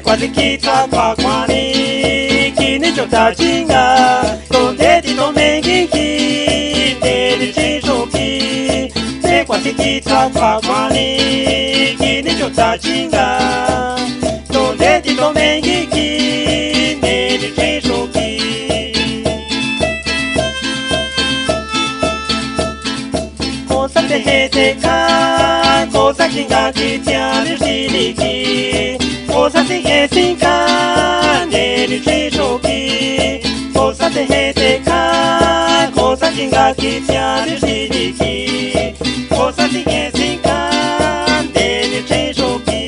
quasi kita kwa kwani kini chota chinga konde di no mengi ki de chichoki me quasi kita kwa kwani kini chota chinga konde di no mengi ki de chichoki kosa te hete ka kosa kinga ki tiani shiriki kosa te hete ka de chichoki kosa te hete ka kosa kinga ki tiani shiriki kosa te hete ka de chichoki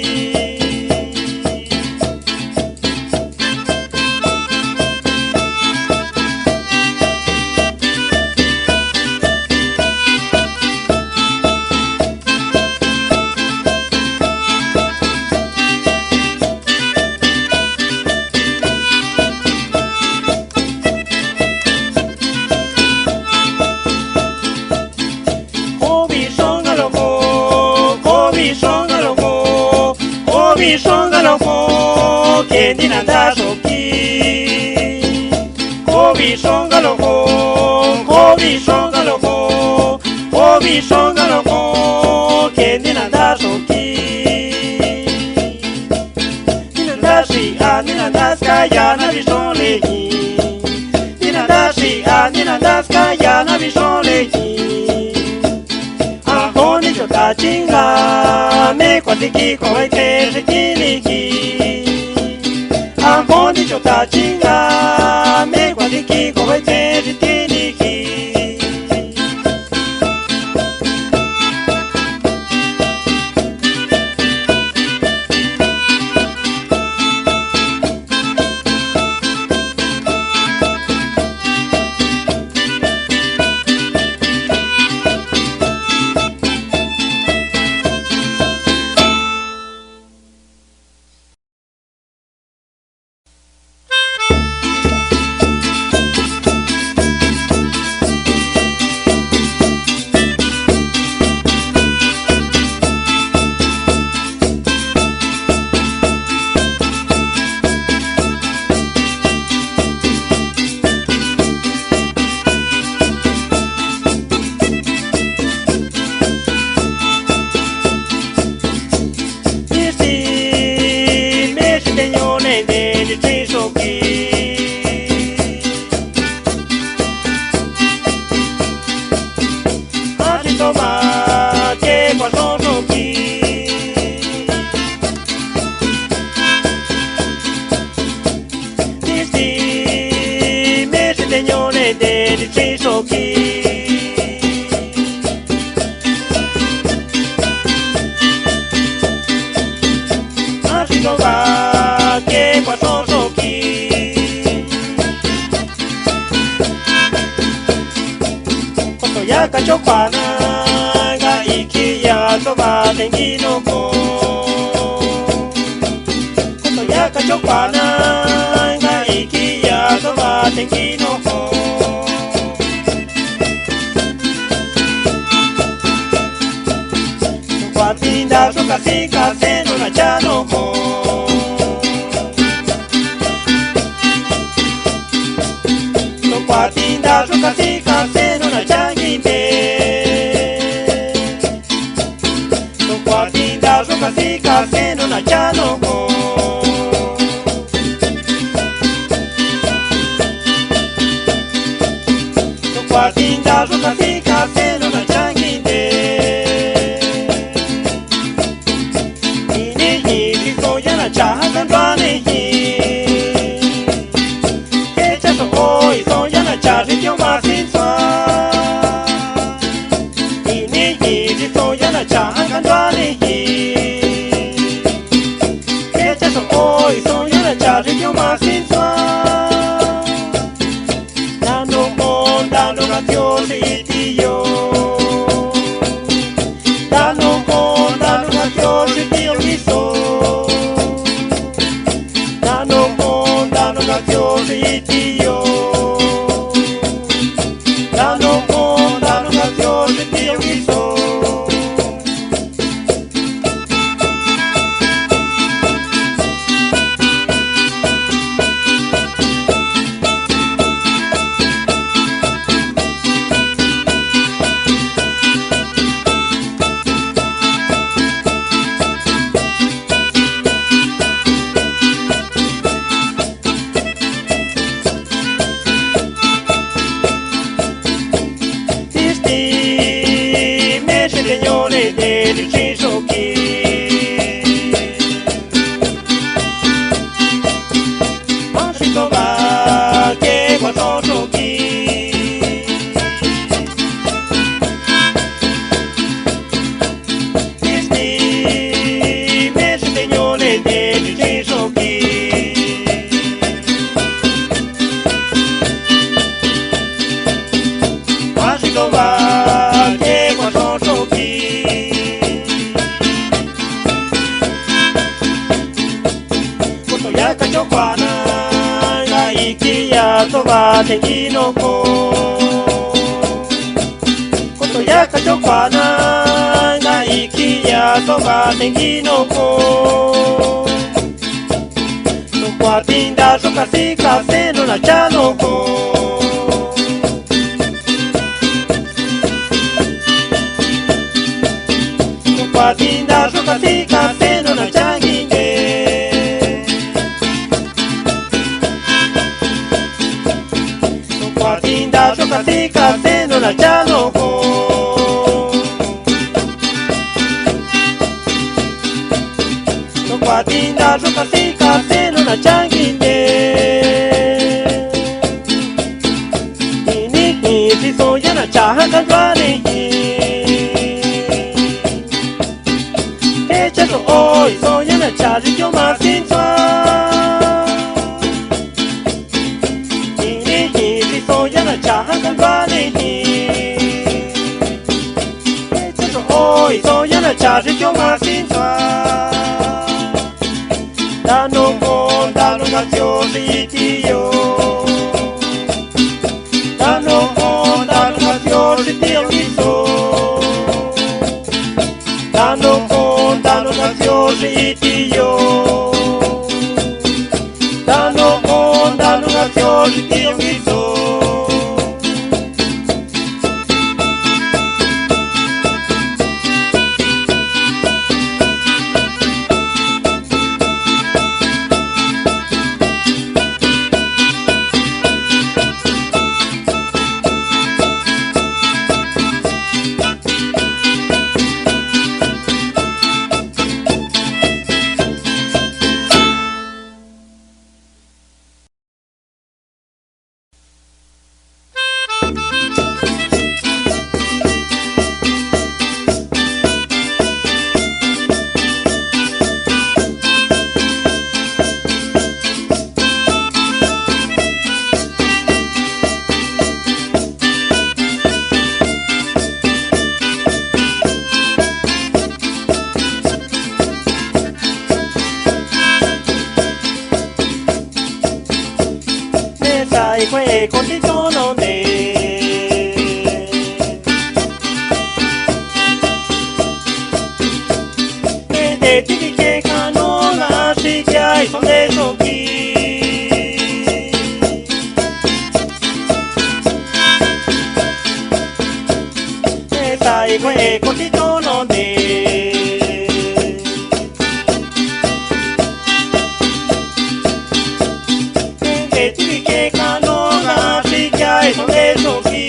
Shongaloho, kendina dashoki. Kobi shongaloho, kobi shongaloho, kobi shongaloho, kendina dashoki. Nina dashi nina daskaya na vishonlehi. Nina dashi nina daskaya na vishonlehi. Ahoni chota chinga me kwatiki koi te shikiliki. Ahoni chota chinga me kwatiki koi te shikiliki. Kachokwana ga ikiya soba tengi no ko. Koto ya kachokwana ga ikiya soba tengi no ko. Kwatinda sukasika seno na chano ko. Kwatinda sukasika seno na changite. Kwatinda sukasika seno na chano ko. Kwatinda sukasika seno na changite. Ine hiri soya na chahasan bane hi. Kecha so oi soya na chahasan yo masin swa. Ine hiri soya na chahasan bane hi. Kecha so oi soya na chahasan yo masin swa. Dano mon dano na Dios itiyo. Dano mon dano na Dios itiyo miso. Dano mon dano na Dios itiyo. Dano mon dano na Dios itiyo miso. ょかなが生きやとばてきのこことやかちょかなが生きやとばてきのこのこはピンダそかしかせのなちゃのこのこはピンダそかしかせのなちゃぎんでのこはピンダそかしかせのなちゃのこPatinda suka sika seno na changinde Ini si soya na chaha kadwane Echa so oi soya na chaji kyo ma sin swa Ini si soya na chaha kadwane Echa so oi soya na chaji kyo ma sin swa Dano con dano gaziositio Dano con dano gaziositio miso Dano con dano gaziositio Dano con dano gaziositio miso quei conti sono ne Vedetti che canola si chiai son dei giochi E sai quei conti sono ne Vedetti che canola si chiai son dei giochi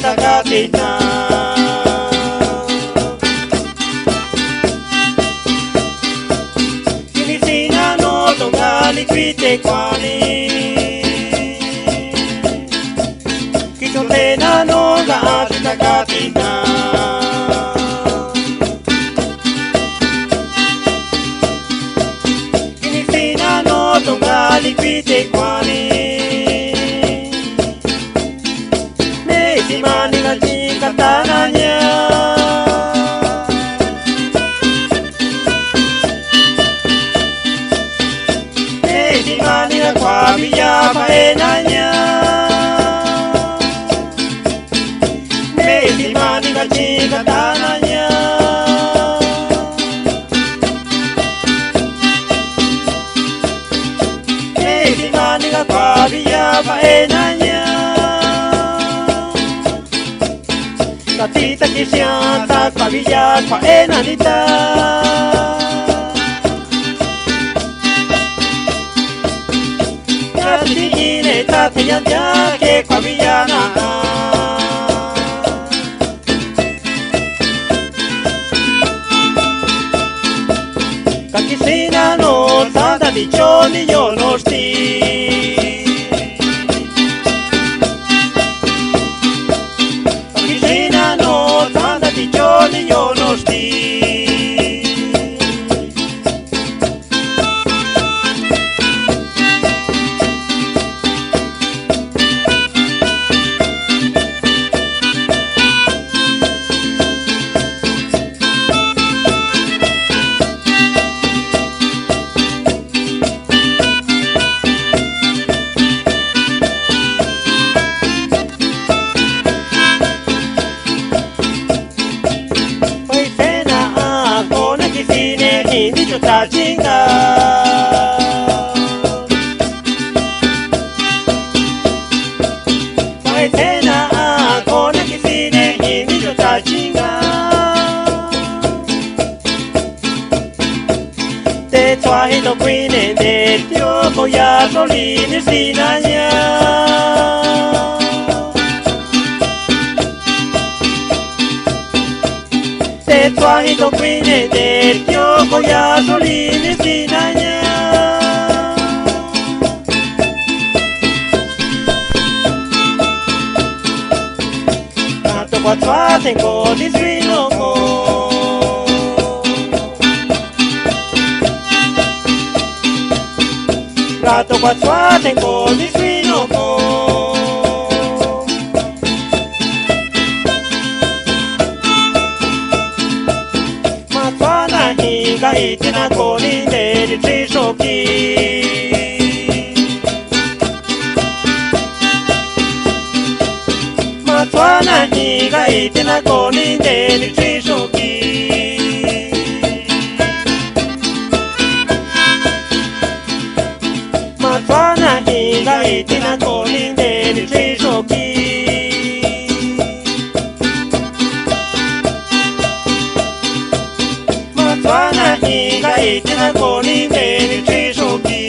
Takatita Kinisina no tongali kwite kwani Kichotena no ga takatita Kinisina no tongali kwite kwani Mani la chica tananya Mesi mani la qua via paenanya Mesi mani la chica tananya Mesi mani la qua via paenanya Tita che sianta qua via qua e nanita Catigine tate yantia che qua via na Kakisina no tata di giorni io non sti Giorni io non sti tajinga tena kona kisine himicho tajinga te twahito kwine de tio koya solini sinanya te twahito kwine de tio koya solini sinanya Kwa twa tengo diswino mo Rato kwa twa tengo diswino mo Matwana higa itina koni neri trishoki Matwana higa itina koni neri trishoki Matwana higa itina koni neri trishoki Matwana higa itina koni neri trishoki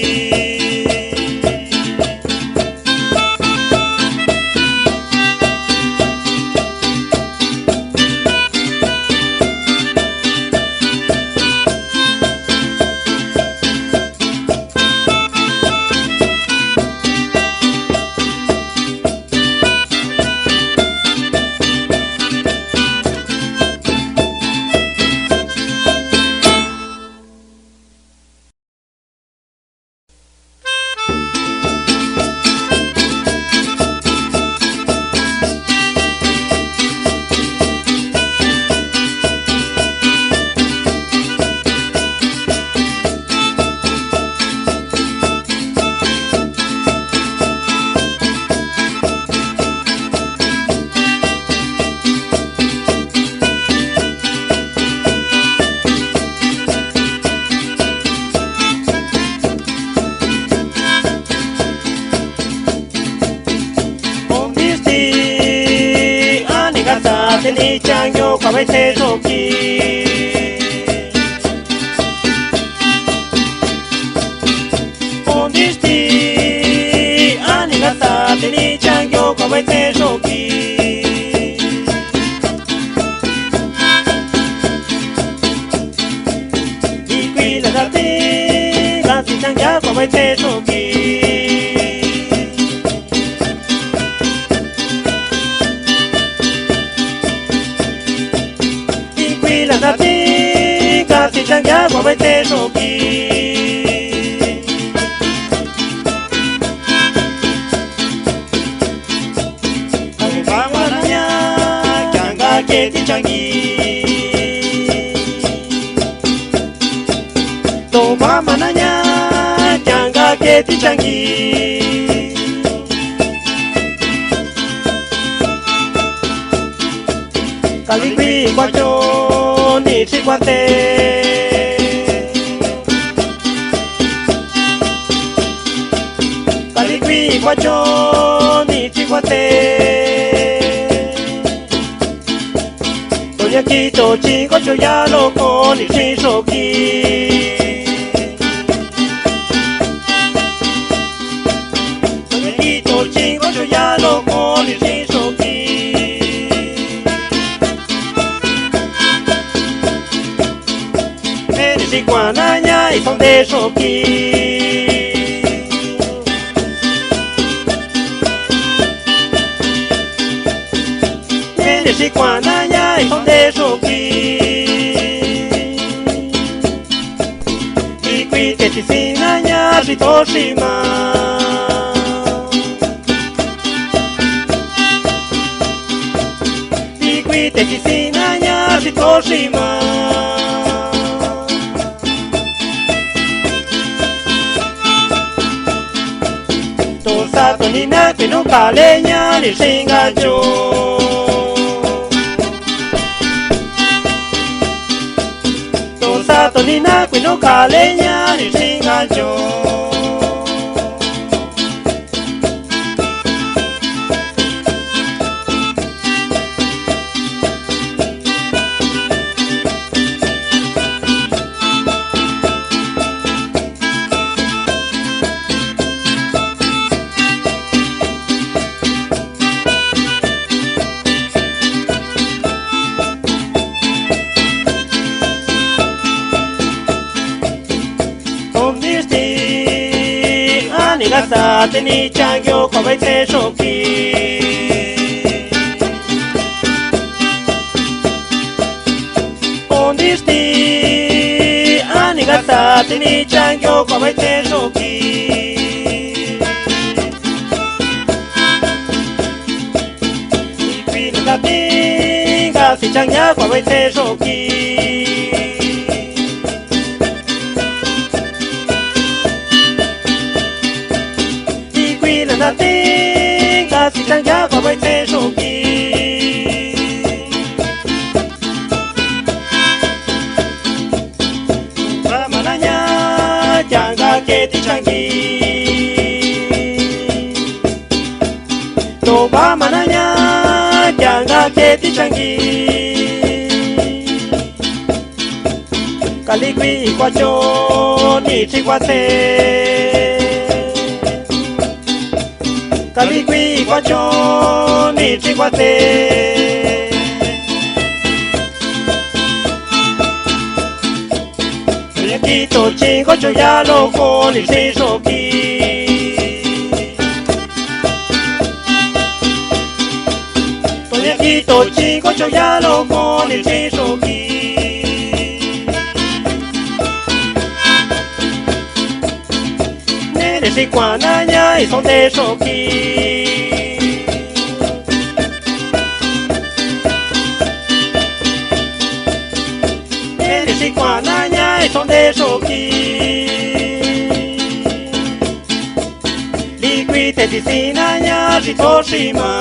Ni chanyo kwa wete shoki Ondisti anigata ni chanyo kwa wete shoki Ikwila dati gati changya kwa wete shoki Dati kasi changya kwa wete shoki Kama nanya kyanga keti changi To mama nanya kyanga keti changi Kalikwi kwa cho ni chikwate Kalikwi kwa cho ni chikwate Tonya kito chiko cho ya loko ni shishoki Tonya kito chiko cho ya loko ni shishoki Sikwananya itonde shoki Nene sikwananya itonde shoki Ikwite chisinanya shitoshima Ikwite chisinanya shitoshima Sato ni na que no caleña ni singa yo sato ni na kwino ka leña ni singa jo sa teni changyo kwa bai te shoki ondisti anigata teni changyo kwa bai te shoki ipi na tinga si changya kwa bai te shoki na tinga si changya kwa bai te shoki ba mananya changa ke ti changi to ba mananya changa ke ti changi kali gui kwa cho ni chi kwa te kali qui qua cho ni chi qua te ye ki to chi ko cho ya lo ko ni shi so ki to ye ki to chi ko cho ya lo ko ni shi so ki si qua na nhai son te so ki si qua na nhai son te so ki li qui te di si na nya si to si ma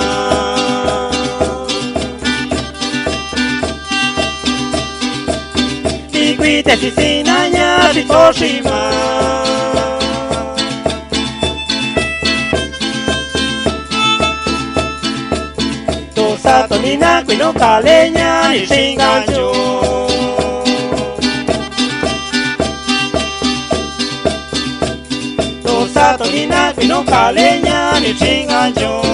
li qui te di si na nya si to si ma sato ni na kwino ka leña ni singa jo to sato ni na kwino ka leña ni singa jo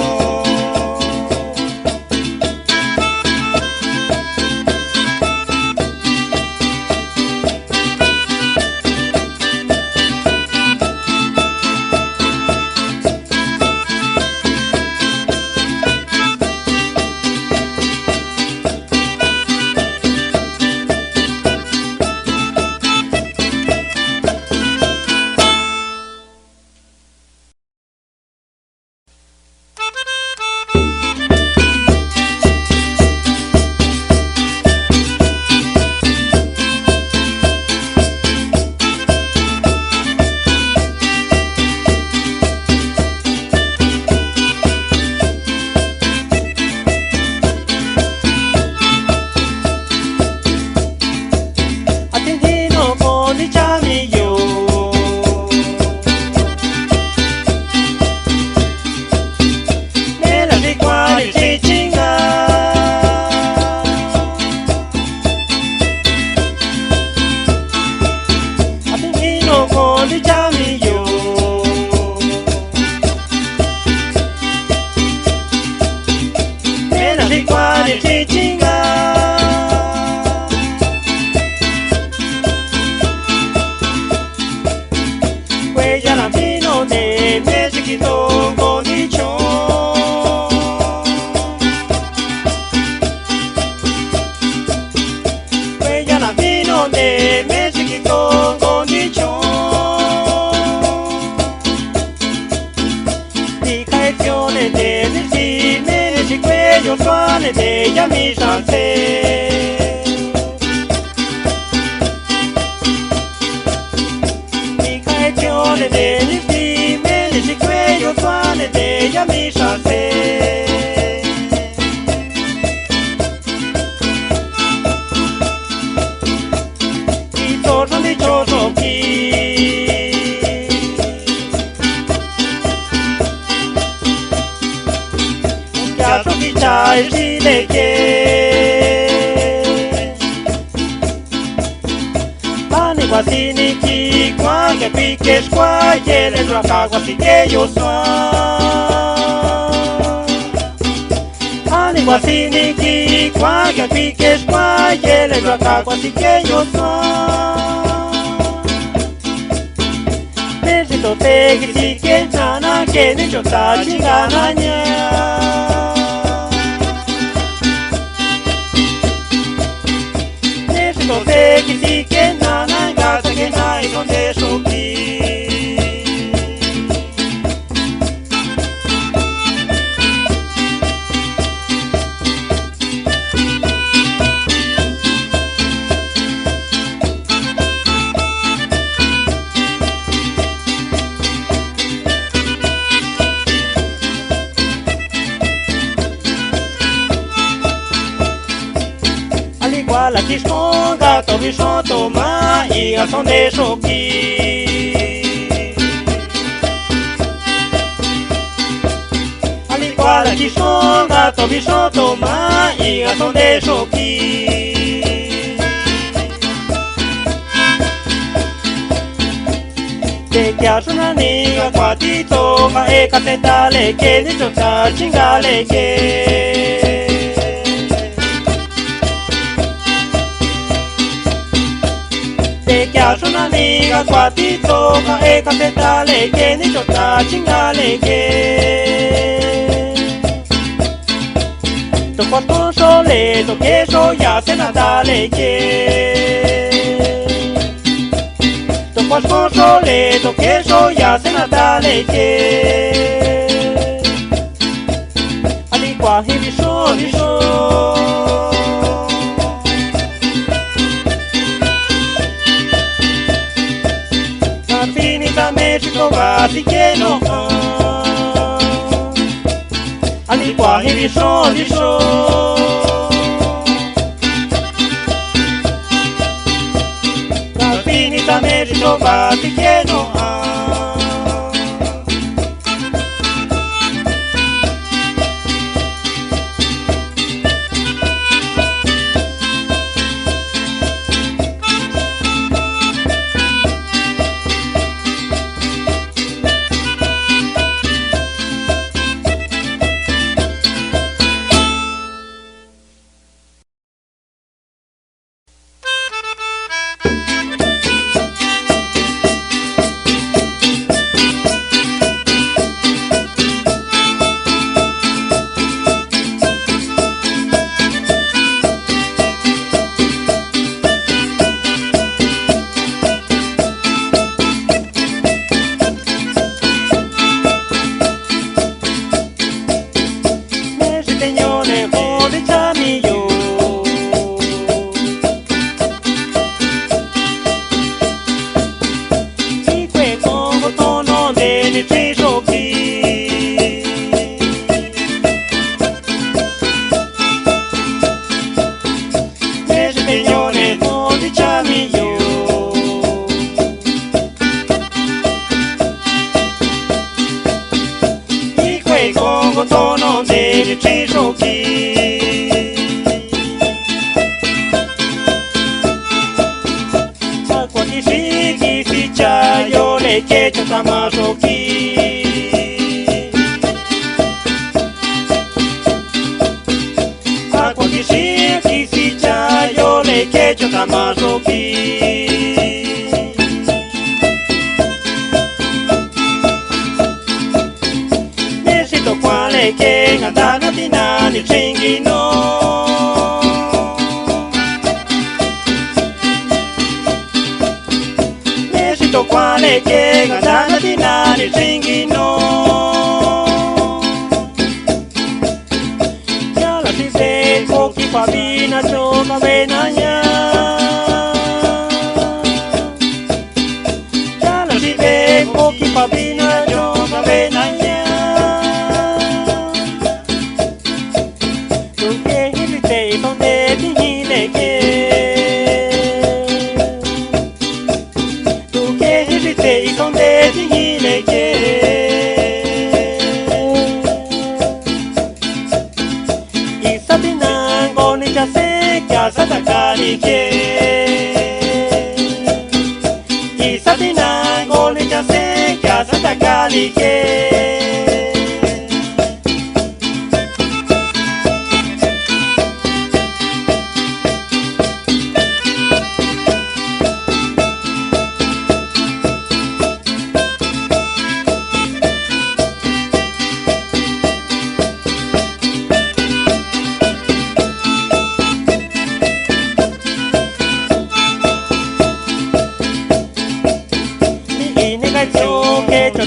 de ya mi chance mi canzone degli stime di quei suoni de ya mi chance i torno cho khi trái đi lệ kê Ani qua sini ki qua que piques qua que le roca qua si que yo Ani qua sini ki qua que piques qua que le roca qua si que yo Necesito te que si que nana que ni yo ta chingana Necesito te que si que nana gata que nai donde soki La kiskonga to bishoto ma iga son de shoki Al igual la kiskonga to bishoto ma iga son de shoki Te kiasu na niga kwatito ma eka tetale ke ni chota chingale ke que a una amiga cuatito que casetale que ni chota chingale que tu cuarto soleto que soy hace natale que tu cuarto soleto que soy hace natale que aligua y visor México así que no al igual y La finita México así que no Que yo tamaroki Aqua que si ya yo le que yo tamaroki Necesito cuale que andana tinani chingino Quale che gadana di nani singino Ya la si se koki pabina choka venanya Ya la si se koki pabina choka venanya Tu que hibite donde tinile que y donde dile que さたかりけいさてなごねちゃせかさたかりけ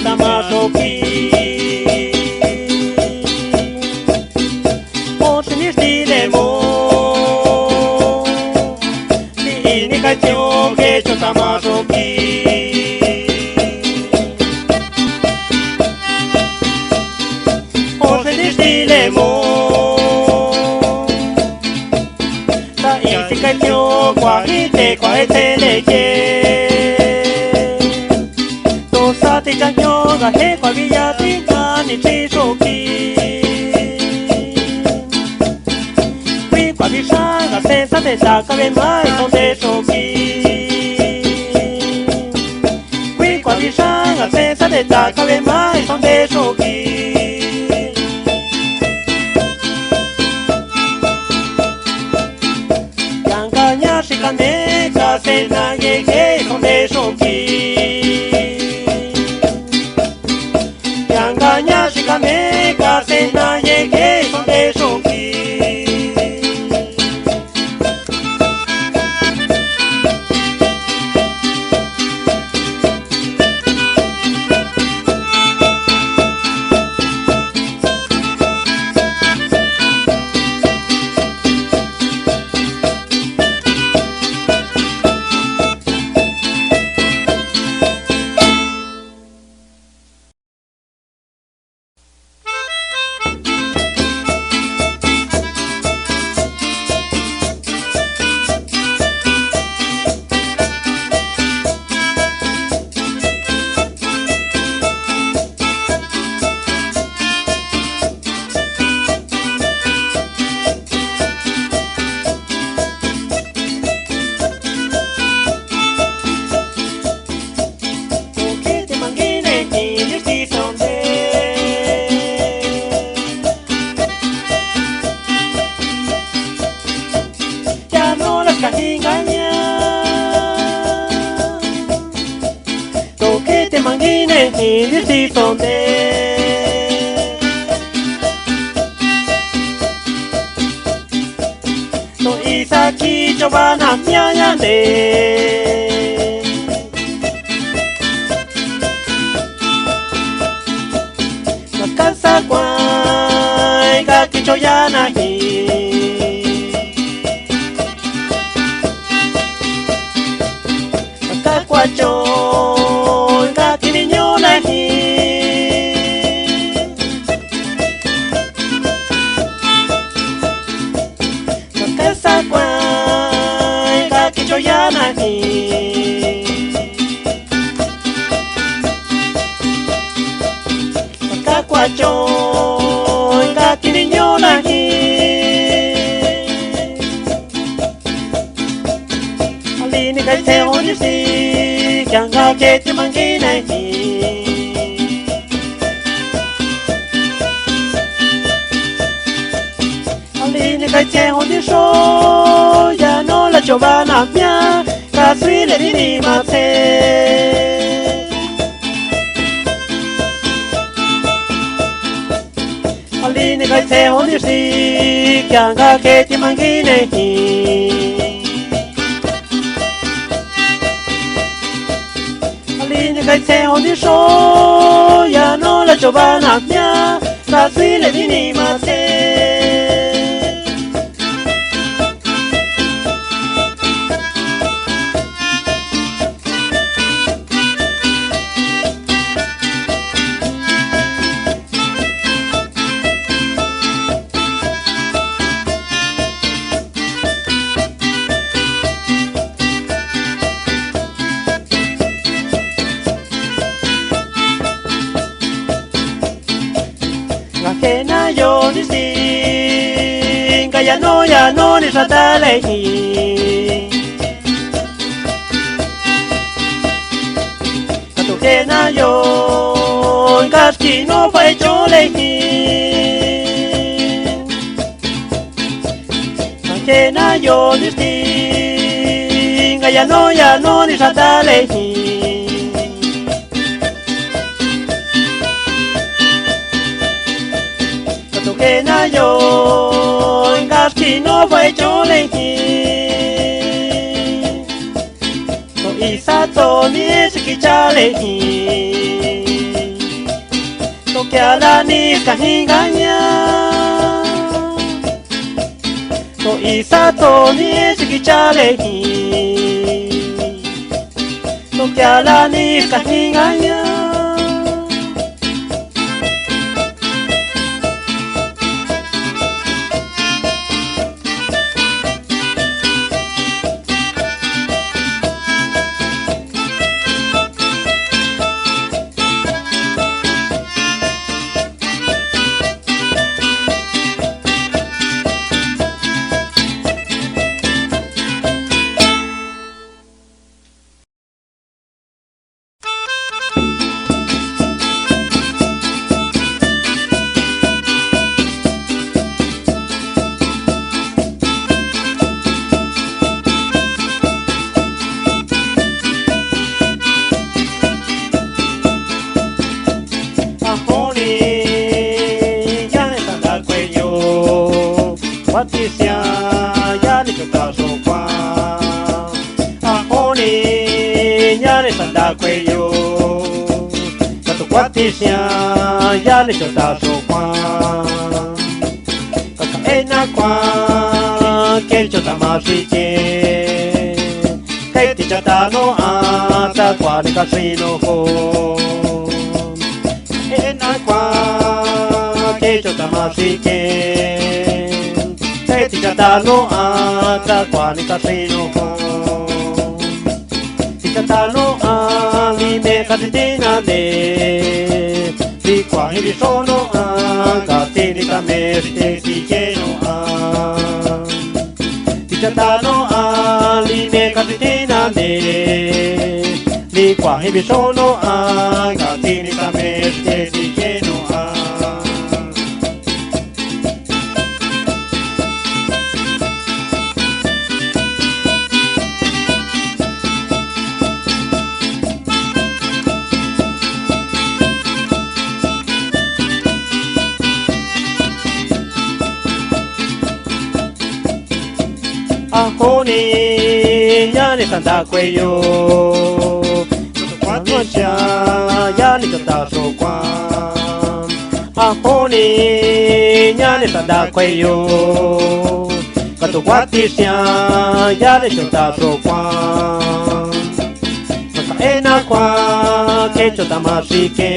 たまときもしにしてもいいねかちおけちょたまときもしにしてもさいせかちおkwaいてkwaえてれけsa ti cha nyo ga he kwa bi ya ti nga ni chi so ki wi kwa bi sha ga se sa te sa ka be mai son de so ki wi kwa bi sha ga se sa te sa ka be mai son de so ki yang ga nya shi ka ne ka se na ye ge son de so kiしかめかせなye que son de shoki ni si son de no isaki cho ba na nya nya de no casa kwai ga ki cho ya na hi no ka kwa cho ya na ni ka kwa cho ka ti ni nyo na ni ali ni ka te ho ni si kyang ga ke ti mang ki na ni ali ni ka te ho ni so ya no la cho ba na mya ka sui le ni ma se ali ni ka te ho ni si kyang ga ke ti mang ki ne hi ali ni ka te ho ni so ya no la cho ba na mya ka sui le ni ma se Tinga ya no ni satalehi Katokena yo Kaski no fue cholehi Kena yo distinga ya no ni satalehi Katokena yo Kaski no fue cholehi No isato ni eskichalehi No que a la ni kahinganya No isato ni eskichalehi No que a la ni kahinganya Patricia ya le chota sopa Ahoni ya le sanda cuello Kato Patricia ya le chota sopa Kakaena kwa que chota masike Kaiti chata no ata kwa ni kasino ho Ena kwa que chota masike Tichata no ata kwani kasino ho Tichata no ali me katitina de Di kwa hivi sono katini kameste tikeno Tichata no ali me katitina de Di kwa hivi sono katini kameste tikeno Ahoni ya ni sanda cuello Cuatisha ya ni chota sopa Ahoni ya ni sanda cuello Kato Cuatisha ya ni chota sopa Kakaena kwa que chota masike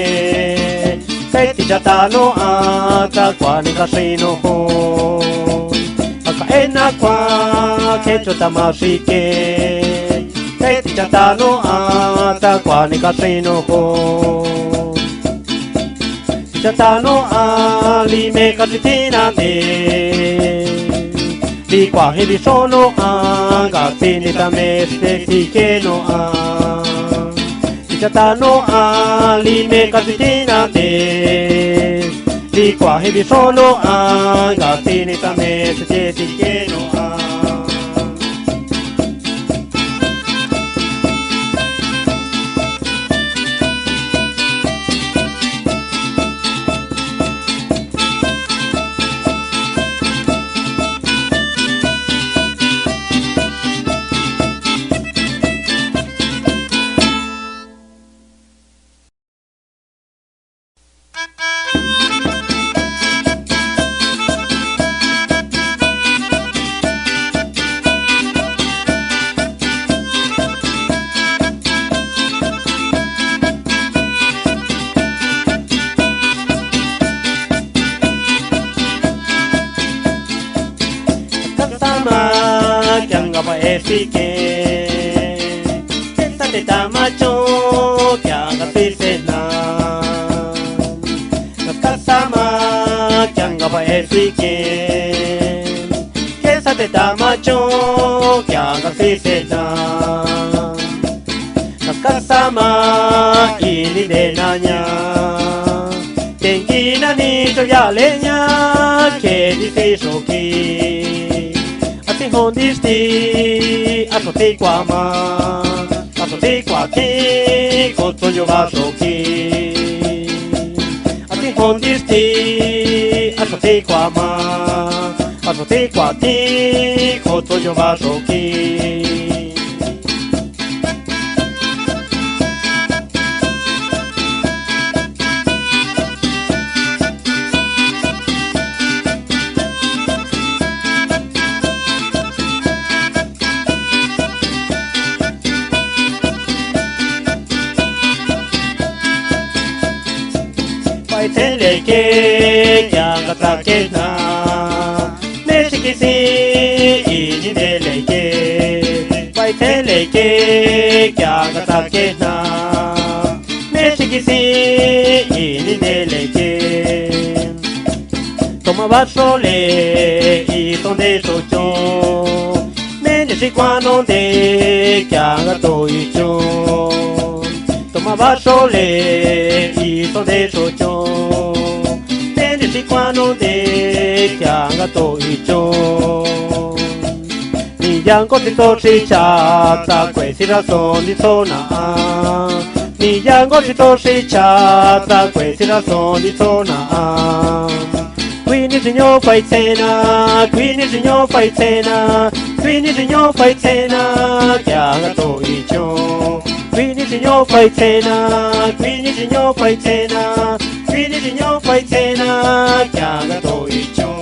Kaiti chata no ata kwa ni kasino ho Ena kwa kecho tamashike Kaiti chata no ata kwa ni kasino ho Chata no ali me katitina de Di kwa hivi sono gatini tameste tikeno Chata no ali me katitina de Di qua hivi sono gatini tameste tikeno Esike, esta te tamacho que haga pisena. Las casama que anga pa esike, se tamacho que haga si se da Kasama ini de naña Tengina ni to ya leña que dice shoki Ati hondisti asote kwama Asote kwati koto yo ga shoki Ati hondisti asote kwama Asote kwati koto yo ga shoki Teleke yang takena Neshikisi ini deleke Pai teleke yang takena Neshikisi ini deleke Toma basole y donde socho Menesi cuando de yang toicho Toma basole y donde socho Cuando de que haga todo y yo Ni yang con tu si chata Questi razón di zona Ni yang con tu si chata Questi razón di zona Quindi signor fai cena Quindi signor fai cena Quindi signor fai cena Che haga todo y yo Quindi signor fai cena Quindi signor fai cena Quindi signor fai cena che haga todo y yo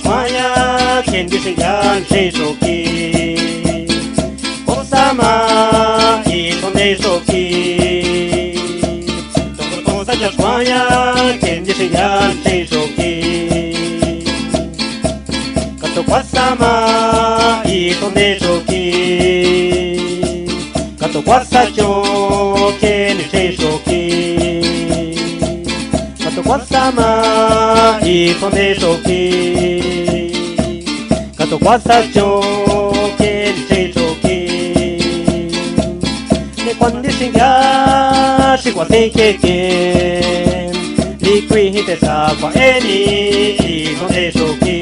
Maya, quien dice ya se soki Osama y donde soki Todo cosa Maya, quien dice ya se soki Kato Kwasama y donde soki Kato Kwasacho, quien se soki Kato Kwasama y donde soki Kato Kwasacho quien se toki Ne quando si ga si quasi che Li qui hite sa qua eni I donde soki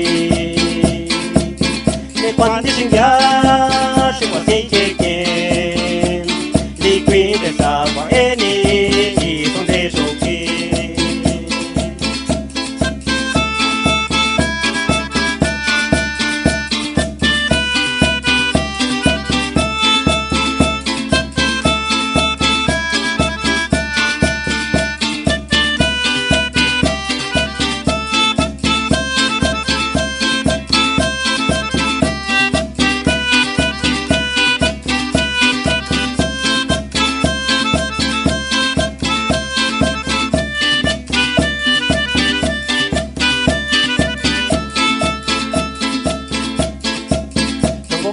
Ne quando si ga si quasi che Li qui hite sa qua eni I donde soki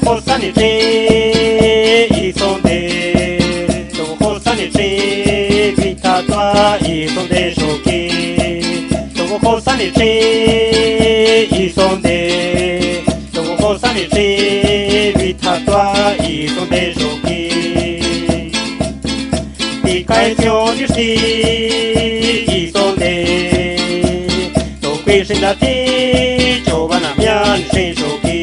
cosa ni tre i sonde Dopo cosa ni tre vita tua i sonde shoki Dopo cosa ni tre i sonde Dopo cosa ni tre vita tua i sonde shoki Picae Tionusi Isonde Topi Sindati Giovanna Mian Shinsuki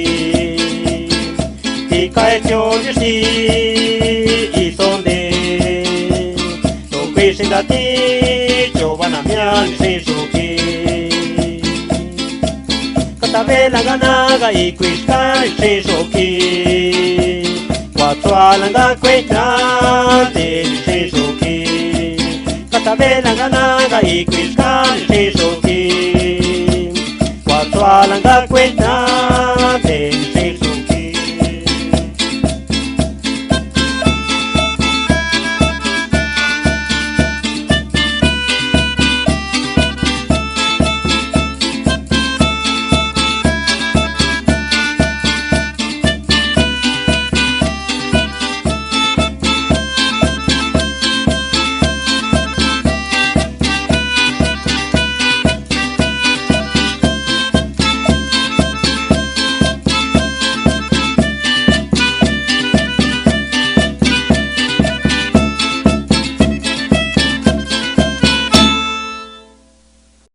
Picae Tionusi Isonde Topi Sindati Giovanna Mian Shinsuki Katavela Ganaga Iquisca Shinsuki Quattualanga Queta Shinsuki Katavela Ganaga Iquisca Shinsuki Quattualanga Queta